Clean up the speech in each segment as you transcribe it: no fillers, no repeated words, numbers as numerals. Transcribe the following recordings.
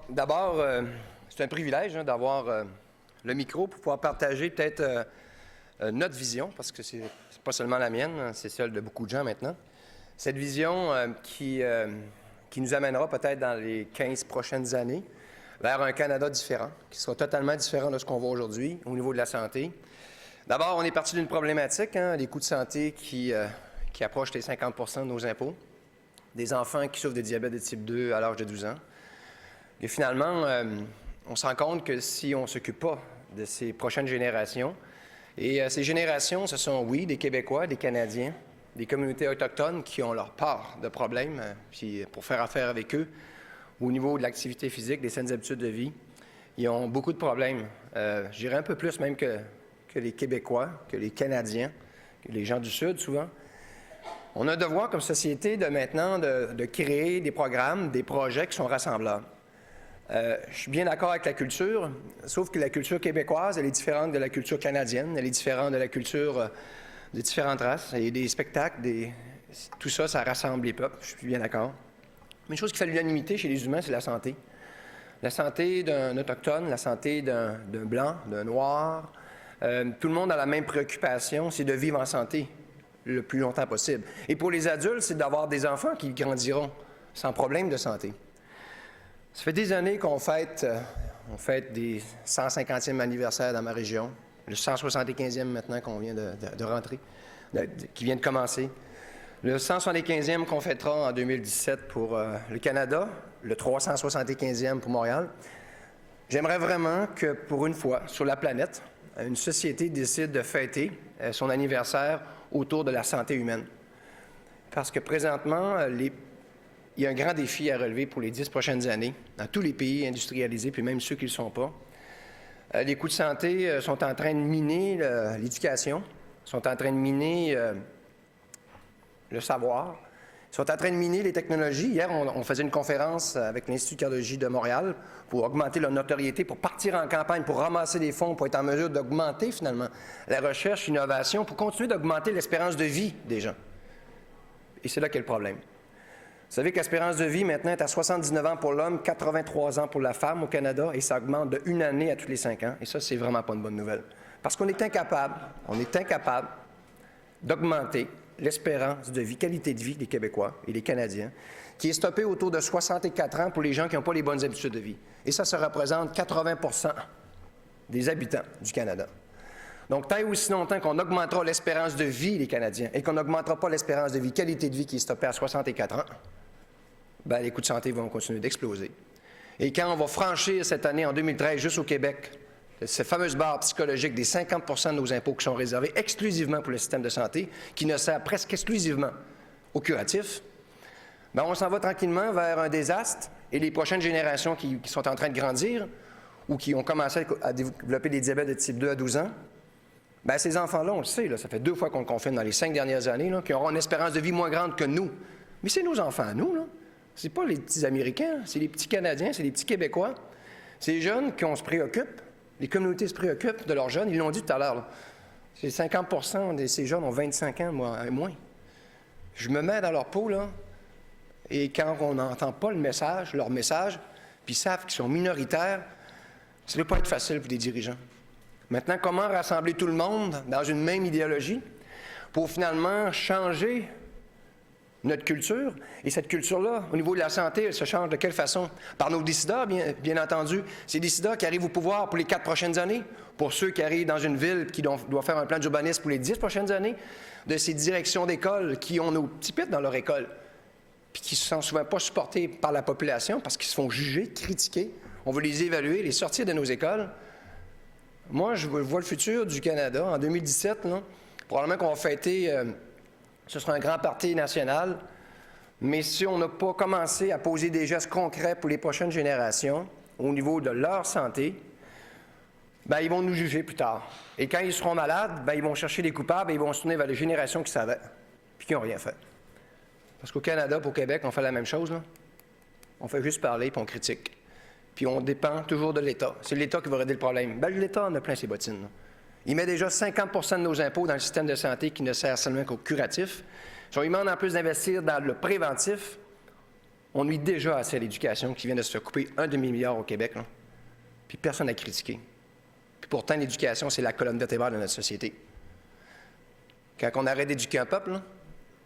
D'abord, c'est un privilège d'avoir le micro pour pouvoir partager peut-être notre vision, parce que c'est pas seulement la mienne, c'est celle de beaucoup de gens maintenant. Cette vision qui nous amènera peut-être dans les 15 prochaines années vers un Canada différent, qui sera totalement différent de ce qu'on voit aujourd'hui au niveau de la santé. D'abord, on est parti d'une problématique, les coûts de santé qui approchent les 50 % de nos impôts, des enfants qui souffrent de diabète de type 2 à l'âge de 12 ans. Et finalement, on se rend compte que si on ne s'occupe pas de ces prochaines générations, et ces générations, ce sont, oui, des Québécois, des Canadiens, des communautés autochtones qui ont leur part de problèmes, puis pour faire affaire avec eux, au niveau de l'activité physique, des saines habitudes de vie, ils ont beaucoup de problèmes. Je dirais un peu plus même que les Québécois, que les Canadiens, que les gens du Sud, souvent. On a un devoir comme société de maintenant de créer des programmes, des projets qui sont rassemblables. Je suis bien d'accord avec la culture, sauf que la culture québécoise, elle est différente de la culture canadienne, elle est différente de la culture des différentes races. Il y a des spectacles, tout ça, ça rassemble les peuples, je suis bien d'accord. Mais une chose qui fait l'unanimité chez les humains, c'est la santé. La santé d'un Autochtone, la santé d'un Blanc, d'un Noir. Tout le monde a la même préoccupation, c'est de vivre en santé le plus longtemps possible. Et pour les adultes, c'est d'avoir des enfants qui grandiront sans problème de santé. Ça fait des années qu'on fête des 150e anniversaires dans ma région, le 175e maintenant qu'on vient de rentrer, qui vient de commencer. Le 175e qu'on fêtera en 2017 pour le Canada, le 375e pour Montréal. J'aimerais vraiment que, pour une fois, sur la planète, une société décide de fêter son anniversaire autour de la santé humaine. Parce que présentement, il y a un grand défi à relever pour les 10 prochaines années, dans tous les pays industrialisés, puis même ceux qui ne le sont pas. Les coûts de santé sont en train de miner l'éducation, sont en train de miner le savoir, sont en train de miner les technologies. Hier, on faisait une conférence avec l'Institut de cardiologie de Montréal pour augmenter leur notoriété, pour partir en campagne, pour ramasser des fonds, pour être en mesure d'augmenter finalement la recherche, l'innovation, pour continuer d'augmenter l'espérance de vie des gens. Et c'est là qu'est le problème. Vous savez que l'espérance de vie maintenant est à 79 ans pour l'homme, 83 ans pour la femme au Canada, et ça augmente de 1 année à tous les 5 ans. Et ça, c'est vraiment pas une bonne nouvelle. Parce qu'on est incapable d'augmenter l'espérance de vie, qualité de vie des Québécois et des Canadiens, qui est stoppée autour de 64 ans pour les gens qui n'ont pas les bonnes habitudes de vie. Et ça représente 80 % des habitants du Canada. Donc, tant et aussi longtemps qu'on augmentera l'espérance de vie des Canadiens et qu'on n'augmentera pas l'espérance de vie, qualité de vie qui est stoppée à 64 ans, les coûts de santé vont continuer d'exploser. Et quand on va franchir cette année, en 2013, juste au Québec, cette fameuse barre psychologique des 50 % de nos impôts qui sont réservés exclusivement pour le système de santé, qui ne sert presque exclusivement au curatif, on s'en va tranquillement vers un désastre et les prochaines générations qui sont en train de grandir ou qui ont commencé à développer des diabètes de type 2 à 12 ans, ces enfants-là, on le sait, ça fait 2 fois qu'on le confine dans les 5 dernières années, qui auront une espérance de vie moins grande que nous. Mais c'est nos enfants, nous, là. C'est pas les petits Américains, c'est les petits Canadiens, c'est les petits Québécois. Ces jeunes qu'on se préoccupe, les communautés se préoccupent de leurs jeunes, ils l'ont dit tout à l'heure. C'est 50 % de ces jeunes ont 25 ans, moins. Je me mets dans leur peau, là, et quand on n'entend pas leur message, puis ils savent qu'ils sont minoritaires, ça ne peut pas être facile pour des dirigeants. Maintenant, comment rassembler tout le monde dans une même idéologie pour finalement changer notre culture? Et cette culture-là, au niveau de la santé, elle se change de quelle façon? Par nos décideurs, bien entendu. Ces décideurs qui arrivent au pouvoir pour les 4 prochaines années, pour ceux qui arrivent dans une ville qui doit faire un plan d'urbanisme pour les 10 prochaines années, de ces directions d'école qui ont nos petits pits dans leur école, puis qui ne sont souvent pas supportés par la population parce qu'ils se font juger, critiquer. On veut les évaluer, les sortir de nos écoles. Moi, je vois le futur du Canada. En 2017, là, probablement qu'on va fêter, ce sera un grand party national, mais si on n'a pas commencé à poser des gestes concrets pour les prochaines générations, au niveau de leur santé, ils vont nous juger plus tard. Et quand ils seront malades, ils vont chercher des coupables et ils vont se tourner vers les générations qui savaient, puis qui n'ont rien fait. Parce qu'au Canada, au Québec, on fait la même chose, là. On fait juste parler, puis on critique. Puis on dépend toujours de l'État. C'est l'État qui va régler le problème. L'État en a plein ses bottines, là. Il met déjà 50 % de nos impôts dans le système de santé qui ne sert seulement qu'au curatif. Si on lui demande en plus d'investir dans le préventif, On nuit déjà assez à l'éducation qui vient de se faire couper un demi-milliard au Québec, là. Puis personne n'a critiqué. Puis pourtant, l'éducation, c'est la colonne vertébrale de notre société. Quand on arrête d'éduquer un peuple, là,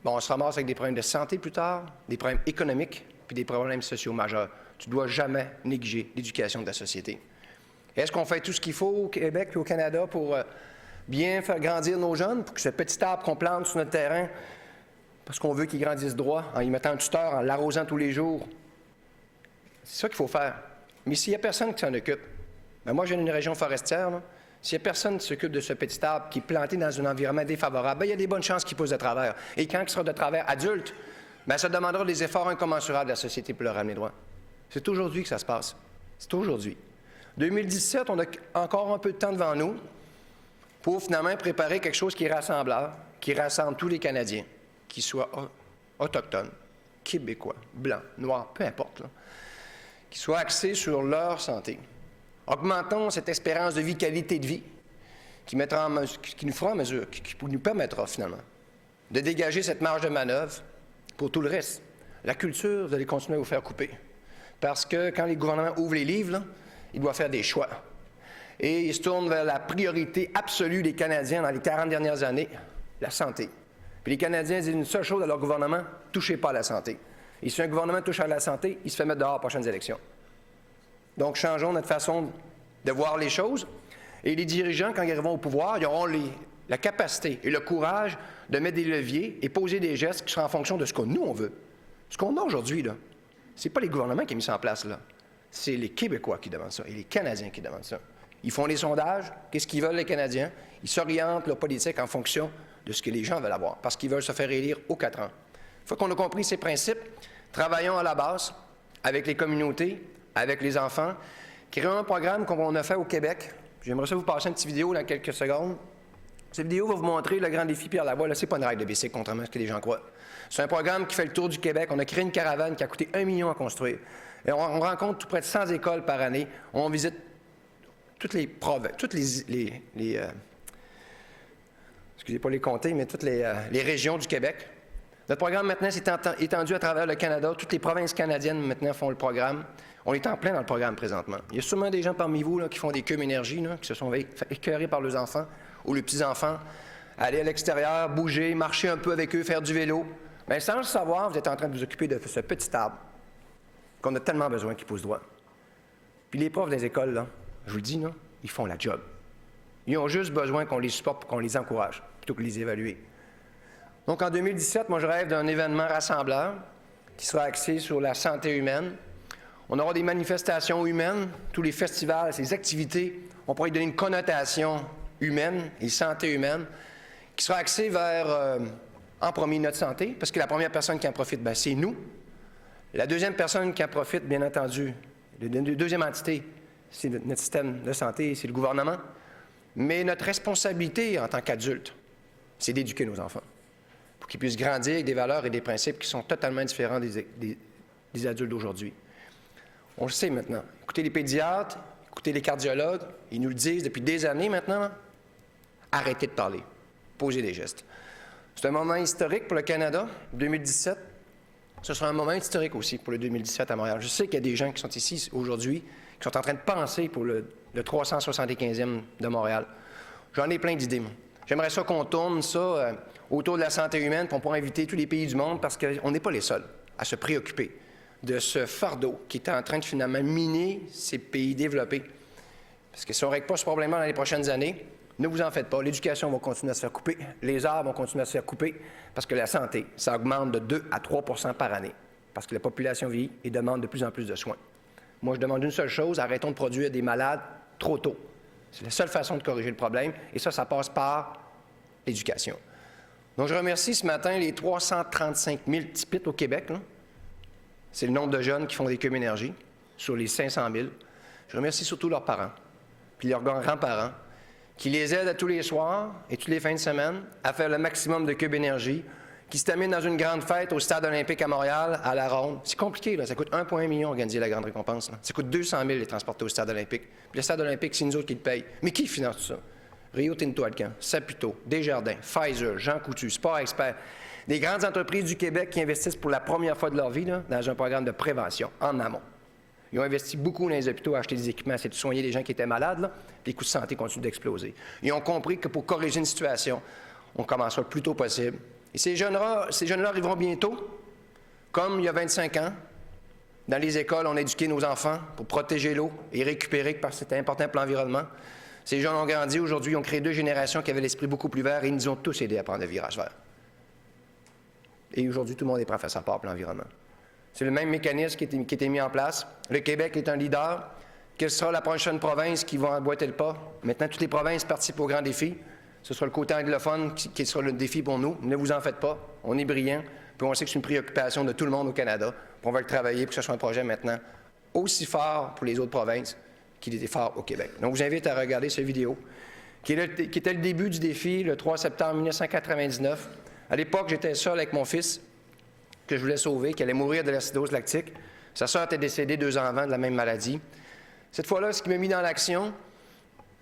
on se ramasse avec des problèmes de santé plus tard, des problèmes économiques, puis des problèmes sociaux majeurs. Tu ne dois jamais négliger l'éducation de la société. Est-ce qu'on fait tout ce qu'il faut au Québec et au Canada pour bien faire grandir nos jeunes, pour que ce petit arbre qu'on plante sur notre terrain, parce qu'on veut qu'ils grandissent droit, en y mettant un tuteur, en l'arrosant tous les jours? C'est ça qu'il faut faire. Mais s'il n'y a personne qui s'en occupe, bien moi, je viens d'une région forestière, là. S'il n'y a personne qui s'occupe de ce petit arbre qui est planté dans un environnement défavorable, bien, il y a des bonnes chances qu'il pousse de travers. Et quand il sera de travers adulte, bien, ça demandera des efforts incommensurables de la société pour le ramener droit. C'est aujourd'hui que ça se passe. C'est aujourd'hui. 2017, on a encore un peu de temps devant nous pour finalement préparer quelque chose qui est rassembleur, qui rassemble tous les Canadiens, qu'ils soient autochtones, québécois, blancs, noirs, peu importe, là, qui soient axés sur leur santé. Augmentons cette espérance de vie, qualité de vie, qui nous fera en mesure, qui nous permettra finalement de dégager cette marge de manœuvre pour tout le reste. La culture, vous allez continuer à vous faire couper. Parce que quand les gouvernements ouvrent les livres, là, ils doivent faire des choix. Et ils se tournent vers la priorité absolue des Canadiens dans les 40 dernières années, la santé. Puis les Canadiens disent une seule chose à leur gouvernement, touchez pas à la santé. Et si un gouvernement touche à la santé, il se fait mettre dehors aux prochaines élections. Donc, changeons notre façon de voir les choses. Et les dirigeants, quand ils arriveront au pouvoir, ils auront la capacité et le courage de mettre des leviers et poser des gestes qui seront en fonction de ce que nous, on veut. Ce qu'on a aujourd'hui, là, c'est pas les gouvernements qui ont mis ça en place, là. C'est les Québécois qui demandent ça et les Canadiens qui demandent ça. Ils font des sondages. Qu'est-ce qu'ils veulent, les Canadiens? Ils s'orientent leur politique en fonction de ce que les gens veulent avoir, parce qu'ils veulent se faire élire aux 4 ans. Une fois qu'on a compris ces principes, travaillons à la base avec les communautés, avec les enfants, créons un programme comme on a fait au Québec. J'aimerais ça vous passer une petite vidéo dans quelques secondes. Cette vidéo va vous montrer le grand défi Pierre Lavoie. Là, c'est pas une règle de bicycle, contrairement à ce que les gens croient. C'est un programme qui fait le tour du Québec. On a créé une caravane qui a coûté 1 million à construire. Et on rencontre tout près de 100 écoles par année. On visite toutes les provinces, excusez pas les comtés, mais toutes les régions du Québec. Notre programme maintenant s'est étendu à travers le Canada. Toutes les provinces canadiennes maintenant font le programme. On est en plein dans le programme présentement. Il y a sûrement des gens parmi vous là, qui font des queues énergie, là, qui se sont écœurés par leurs enfants ou les petits-enfants, aller à l'extérieur, bouger, marcher un peu avec eux, faire du vélo. Bien, sans le savoir, vous êtes en train de vous occuper de ce petit arbre qu'on a tellement besoin qu'il pousse droit. Puis les profs des écoles, là, je vous le dis, là, ils font la job. Ils ont juste besoin qu'on les supporte, qu'on les encourage, plutôt que de les évaluer. Donc, en 2017, moi, je rêve d'un événement rassembleur qui sera axé sur la santé humaine. On aura des manifestations humaines, tous les festivals, ces activités. On pourrait y donner une connotation humaine et santé humaine qui sera axée vers, en premier, notre santé, parce que la première personne qui en profite, bien, c'est nous. La deuxième personne qui en profite, bien entendu, la deuxième entité, c'est notre système de santé, c'est le gouvernement. Mais notre responsabilité en tant qu'adulte, c'est d'éduquer nos enfants pour qu'ils puissent grandir avec des valeurs et des principes qui sont totalement différents des adultes d'aujourd'hui. On le sait maintenant. Écoutez les pédiatres, écoutez les cardiologues, ils nous le disent depuis des années maintenant. Arrêtez de parler, posez des gestes. C'est un moment historique pour le Canada, 2017. Ce sera un moment historique aussi pour le 2017 à Montréal. Je sais qu'il y a des gens qui sont ici aujourd'hui, qui sont en train de penser pour le 375e de Montréal. J'en ai plein d'idées, moi. J'aimerais ça qu'on tourne ça autour de la santé humaine, puis on pourra inviter tous les pays du monde, parce qu'on n'est pas les seuls à se préoccuper de ce fardeau qui est en train de finalement miner ces pays développés. Parce que si on ne règle pas ce problème-là dans les prochaines années, ne vous en faites pas, l'éducation va continuer à se faire couper, les arts vont continuer à se faire couper, parce que la santé, ça augmente de 2 à 3 % par année, parce que la population vieillit et demande de plus en plus de soins. Moi, je demande une seule chose, arrêtons de produire des malades trop tôt. C'est la seule façon de corriger le problème, et ça passe par l'éducation. Donc, je remercie ce matin les 335 000 petits pits au Québec. Là. C'est le nombre de jeunes qui font des cubes énergie sur les 500 000. Je remercie surtout leurs parents, puis leurs grands-parents, qui les aident à tous les soirs et toutes les fins de semaine à faire le maximum de cubes énergie, qui se termine dans une grande fête au Stade olympique à Montréal, à la Ronde. C'est compliqué, là. Ça coûte 1,1 million organiser la grande récompense. Là. Ça coûte 200 000 les transporter au Stade olympique. Puis le Stade olympique, c'est nous autres qui le payent. Mais qui finance tout ça? Rio Tinto Alcan, Saputo, Desjardins, Pfizer, Jean Coutu, Sport Expert. Des grandes entreprises du Québec qui investissent pour la première fois de leur vie là, dans un programme de prévention en amont. Ils ont investi beaucoup dans les hôpitaux à acheter des équipements, essayer de soigner les gens qui étaient malades. Là, les coûts de santé continuent d'exploser. Ils ont compris que pour corriger une situation, on commencera le plus tôt possible. Et ces jeunes-là arriveront bientôt, comme il y a 25 ans. Dans les écoles, on a éduqué nos enfants pour protéger l'eau et récupérer, parce que c'était important pour l'environnement. Ces jeunes ont grandi. Aujourd'hui, ils ont créé 2 générations qui avaient l'esprit beaucoup plus vert et ils nous ont tous aidés à prendre le virage vert. Et aujourd'hui, tout le monde est prêt à faire sa part pour l'environnement. C'est le même mécanisme qui a été mis en place. Le Québec est un leader. Quelle sera la prochaine province qui va emboîter le pas? Maintenant, toutes les provinces participent au grand défi. Ce sera le côté anglophone qui sera le défi pour nous. Ne vous en faites pas. On est brillants. Puis on sait que c'est une préoccupation de tout le monde au Canada. Puis on va le travailler pour que ce soit un projet maintenant aussi fort pour les autres provinces qu'il était fort au Québec. Donc, je vous invite à regarder cette vidéo, qui était le début du défi, le 3 septembre 1999. À l'époque, j'étais seul avec mon fils, que je voulais sauver, qui allait mourir de l'acidose lactique. Sa sœur était décédée 2 ans avant de la même maladie. Cette fois-là, ce qui m'a mis dans l'action,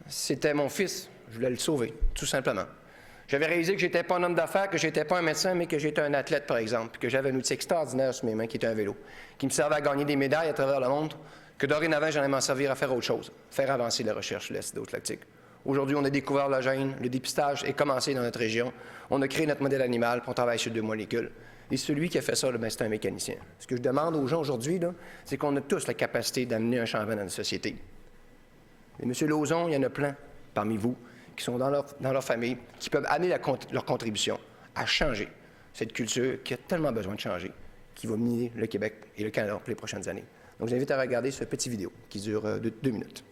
c'était mon fils. Je voulais le sauver, tout simplement. J'avais réalisé que je n'étais pas un homme d'affaires, que je n'étais pas un médecin, mais que j'étais un athlète, par exemple, que j'avais un outil extraordinaire sur mes mains, qui était un vélo, qui me servait à gagner des médailles à travers le monde, que dorénavant, j'allais m'en servir à faire autre chose, faire avancer la recherche sur l'acidose lactique. Aujourd'hui, on a découvert le gène, le dépistage est commencé dans notre région. On a créé notre modèle animal, puis on travaille sur 2 molécules. Et celui qui a fait ça, c'est un mécanicien. Ce que je demande aux gens aujourd'hui, c'est qu'on a tous la capacité d'amener un changement dans notre société. Et M. Lauzon, il y en a plein parmi vous qui sont dans leur famille, qui peuvent amener leur contribution à changer cette culture qui a tellement besoin de changer, qui va mener le Québec et le Canada pour les prochaines années. Donc, je vous invite à regarder ce petit vidéo qui dure 2 minutes.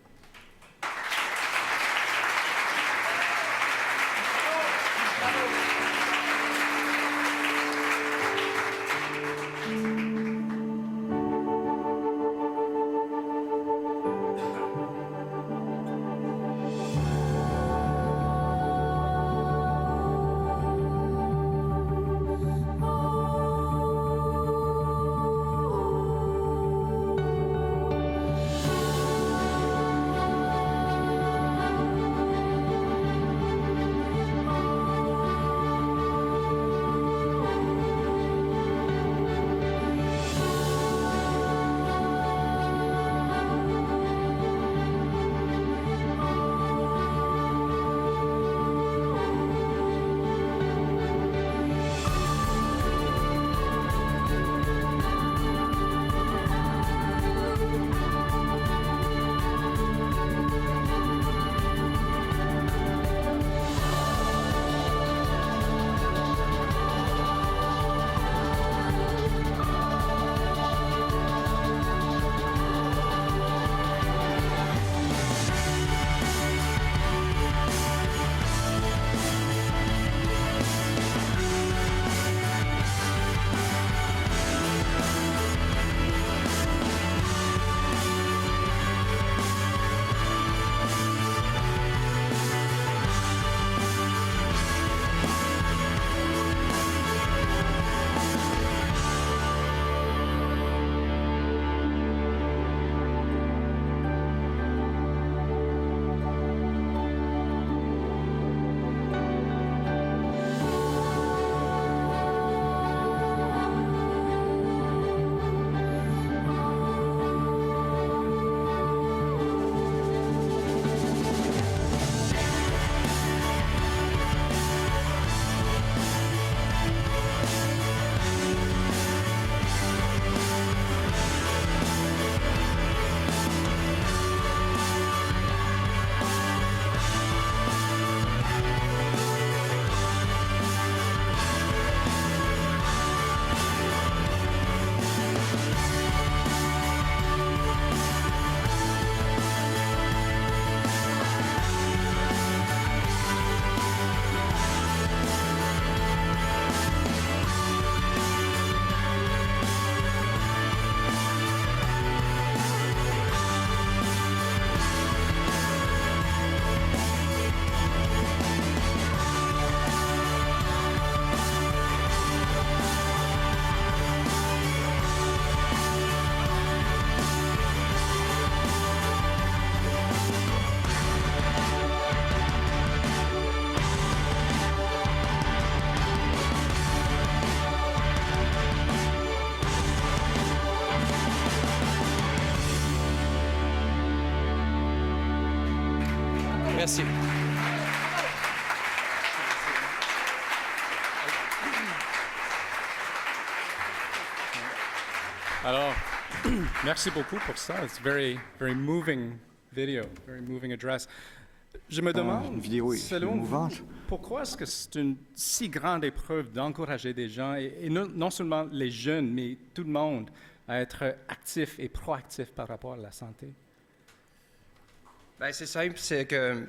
Merci. Alors, merci beaucoup pour ça. It's very, very moving video, very moving address. Je me demande, une vidéo selon émouvante. vous, pourquoi est-ce que c'est une si grande épreuve d'encourager des gens, et non seulement les jeunes, mais tout le monde, à être actifs et proactifs par rapport à la santé? Bien, c'est simple, c'est que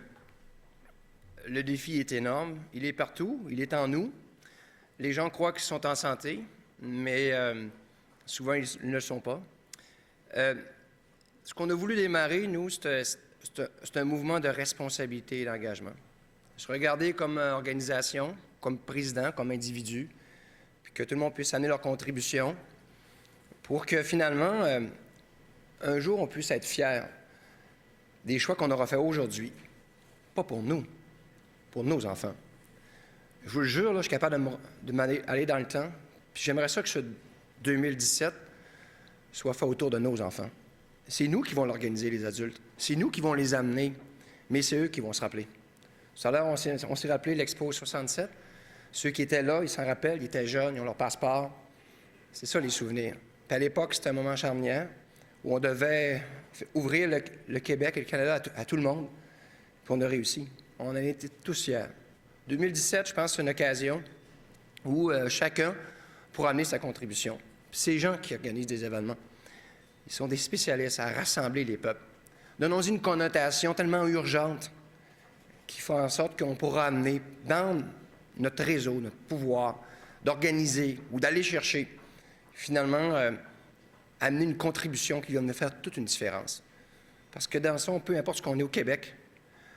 le défi est énorme. Il est partout, il est en nous. Les gens croient qu'ils sont en santé, mais souvent, ils ne le sont pas. Ce qu'on a voulu démarrer, nous, c'est un mouvement de responsabilité et d'engagement. Se regarder comme organisation, comme président, comme individu, puis que tout le monde puisse amener leur contribution pour que finalement, un jour, on puisse être fier des choix qu'on aura fait aujourd'hui. Pas pour nous, pour nos enfants. Je vous le jure, là, je suis capable d'aller dans le temps, puis j'aimerais ça que ce 2017 soit fait autour de nos enfants. C'est nous qui vont l'organiser, les adultes. C'est nous qui vont les amener, mais c'est eux qui vont se rappeler. Tout à l'heure, on s'est rappelé l'Expo 67. Ceux qui étaient là, ils s'en rappellent, ils étaient jeunes, ils ont leur passeport. C'est ça, les souvenirs. Puis à l'époque, c'était un moment charnière où on devait ouvrir le Québec et le Canada à tout le monde. Puis on a réussi. On en était tous fiers. 2017, je pense, c'est une occasion où chacun pourra amener sa contribution. Puis ces gens qui organisent des événements, ils sont des spécialistes à rassembler les peuples. Donnons-y une connotation tellement urgente qui fait en sorte qu'on pourra amener dans notre réseau, notre pouvoir, d'organiser ou d'aller chercher, finalement, amener une contribution qui va faire toute une différence. Parce que dans ça, peu importe ce qu'on est au Québec,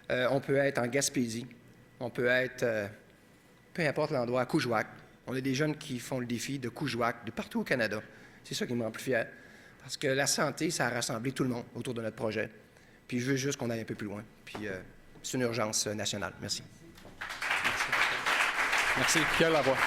on peut être en Gaspésie, on peut être, peu importe l'endroit, à Coujouac. On a des jeunes qui font le défi de Coujouac, de partout au Canada. C'est ça qui me rend plus fier. Parce que la santé, ça a rassemblé tout le monde autour de notre projet. Puis je veux juste qu'on aille un peu plus loin. Puis c'est une urgence nationale. Merci. Merci. Pierre Lavoie.